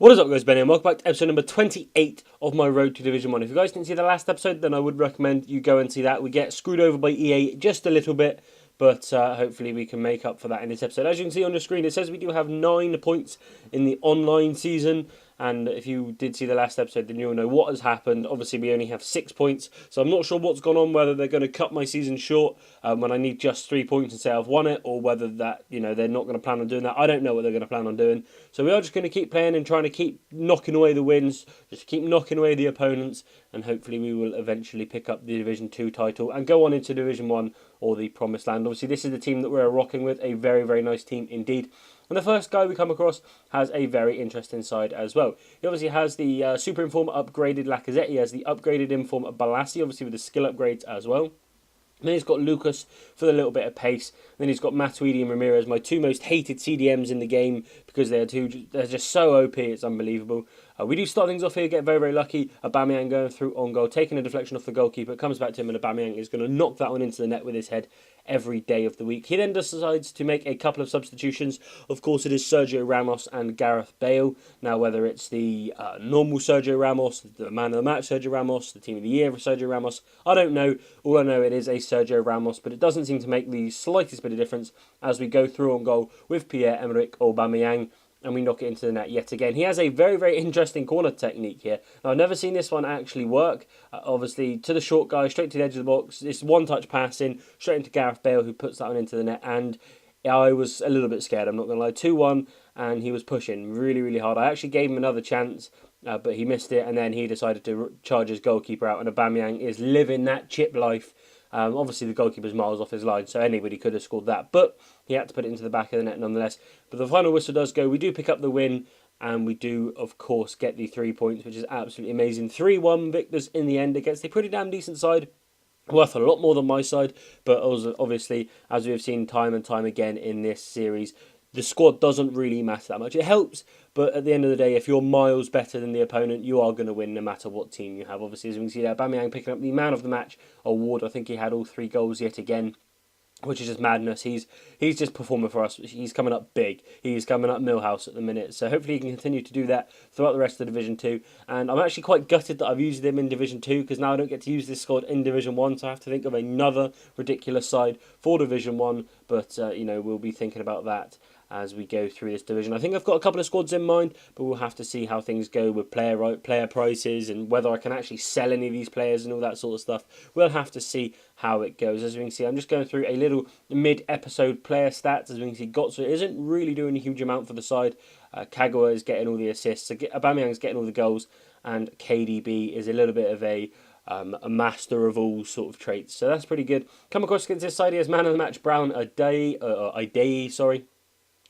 What is up, guys? Ben here, and welcome back to episode number 28 of my Road to Division 1. If you guys didn't see the last episode, then I would recommend you go and see that. We get screwed over by EA just a little bit, but hopefully we can make up for that in this episode. As you can see on the screen, it says we do have 9 points in the online season, and if you did see the last episode, then you'll know what has happened. Obviously, we only have 6 points, so I'm not sure what's gone on, whether they're going to cut my season short when I need just 3 points and say I've won it, or whether that, they're not going to plan on doing that. I don't know what they're going to plan on doing. So we are just going to keep playing and trying to keep knocking away the wins, just keep knocking away the opponents, and hopefully we will eventually pick up the Division 2 title and go on into Division 1 or the Promised Land. Obviously, this is the team that we're rocking with, a very, very nice team indeed. And the first guy we come across has a very interesting side as well. He obviously has the Super Inform upgraded Lacazette. He has the upgraded Inform Balassi, obviously with the skill upgrades as well. And then he's got Lucas for the little bit of pace. And then he's got Matuidi and Ramirez, my two most hated CDMs in the game, because they're just so OP, it's unbelievable. We do start things off here, get very, very lucky. Aubameyang going through on goal, taking a deflection off the goalkeeper. It comes back to him, and Aubameyang is going to knock that one into the net with his head every day of the week. He then decides to make a couple of substitutions. Of course, it is Sergio Ramos and Gareth Bale. Now, whether it's the normal Sergio Ramos, the man of the match Sergio Ramos, the team of the year for Sergio Ramos, I don't know. All I know, it is a Sergio Ramos, but it doesn't seem to make the slightest bit of difference as we go through on goal with Pierre-Emerick Aubameyang, and we knock it into the net yet again. He has a very, very interesting corner technique here. Now, I've never seen this one actually work. Obviously, to the short guy, straight to the edge of the box. This one-touch pass in, straight into Gareth Bale, who puts that one into the net. And I was a little bit scared, I'm not going to lie. 2-1, and he was pushing really, really hard. I actually gave him another chance, but he missed it. And then he decided to charge his goalkeeper out. And Aubameyang is living that chip life. Obviously, the goalkeeper's miles off his line, so anybody could have scored that. But he had to put it into the back of the net nonetheless. But the final whistle does go. We do pick up the win, and we do, of course, get the 3 points, which is absolutely amazing. 3-1 victors in the end against a pretty damn decent side. Worth a lot more than my side, but also, obviously, as we have seen time and time again in this series, the squad doesn't really matter that much. It helps, but at the end of the day, if you're miles better than the opponent, you are going to win no matter what team you have. Obviously, as we can see there, Aubameyang picking up the Man of the Match award. I think he had all 3 goals yet again, which is just madness. He's just performing for us. He's coming up big. He's coming up Millhouse at the minute. So hopefully he can continue to do that throughout the rest of Division 2. And I'm actually quite gutted that I've used him in Division 2, because now I don't get to use this squad in Division 1. So I have to think of another ridiculous side for Division 1. But, we'll be thinking about that as we go through this division. I think I've got a couple of squads in mind, but we'll have to see how things go with player prices and whether I can actually sell any of these players and all that sort of stuff. We'll have to see how it goes. As we can see, I'm just going through a little mid-episode player stats. As we can see, Götze isn't really doing a huge amount for the side. Kagawa is getting all the assists. So Aubameyang's getting all the goals, and KDB is a little bit of a master of all sort of traits. So that's pretty good. Come across against this side, he has man of the match Brown Idei, sorry.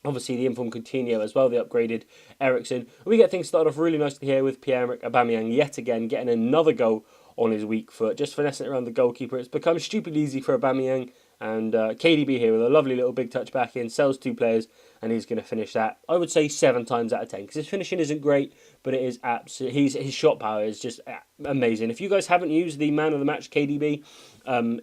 Obviously, the Inform Coutinho as well, the upgraded Ericsson. We get things started off really nicely here with Pierre-Emerick Aubameyang yet again, getting another goal on his weak foot, just finessing it around the goalkeeper. It's become stupidly easy for Aubameyang, and KDB here with a lovely little big touch back in, sells 2 players, and he's going to finish that, I would say, 7 times out of 10, because his finishing isn't great, but it is absolutely, his shot power is just amazing. If you guys haven't used the Man of the Match KDB,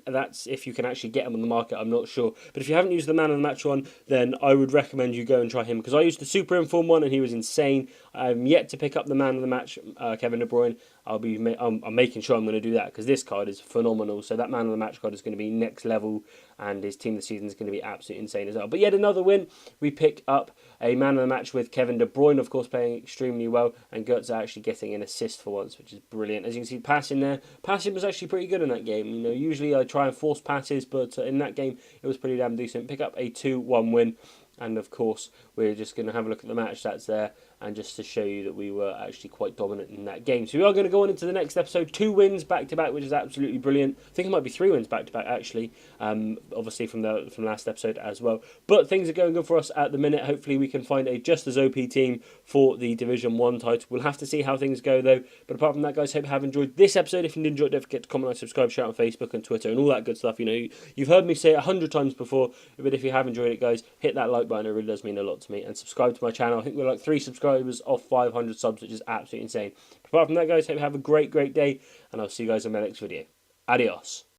that's if you can actually get him on the market, I'm not sure. But if you haven't used the Man of the Match one, then I would recommend you go and try him, because I used the Super Inform one and he was insane. I'm yet to pick up the Man of the Match, Kevin De Bruyne. I'm making sure I'm going to do that, because this card is phenomenal. So that Man of the Match card is going to be next level, and his team of the season is going to be absolutely insane as well. But yet another win. We pick up a Man of the Match with Kevin De Bruyne, of course, playing extremely well, and Götze actually getting an assist for once, which is brilliant. As you can see, passing there. Passing was actually pretty good in that game. Usually I try and force passes, but in that game it was pretty damn decent. Pick up a 2-1 win. And of course, we're just going to have a look at the match that's there, and just to show you that we were actually quite dominant in that game. So we are going to go on into the next episode. 2 wins back to back, which is absolutely brilliant. I think it might be 3 wins back to back actually. Obviously from last episode as well. But things are going good for us at the minute. Hopefully we can find a just as OP team for the Division 1 title. We'll have to see how things go though. But apart from that, guys, hope you have enjoyed this episode. If you did enjoy it, don't forget to comment, like, subscribe, share on Facebook and Twitter and all that good stuff. You've heard me say it 100 times before, but if you have enjoyed it, guys, hit that like button. It really does mean a lot to me. And subscribe to my channel. I think we're like 3 subscribers off 500 subs, which is absolutely insane. Apart from that, guys, hope you have a great day, and I'll see you guys in my next video. Adios.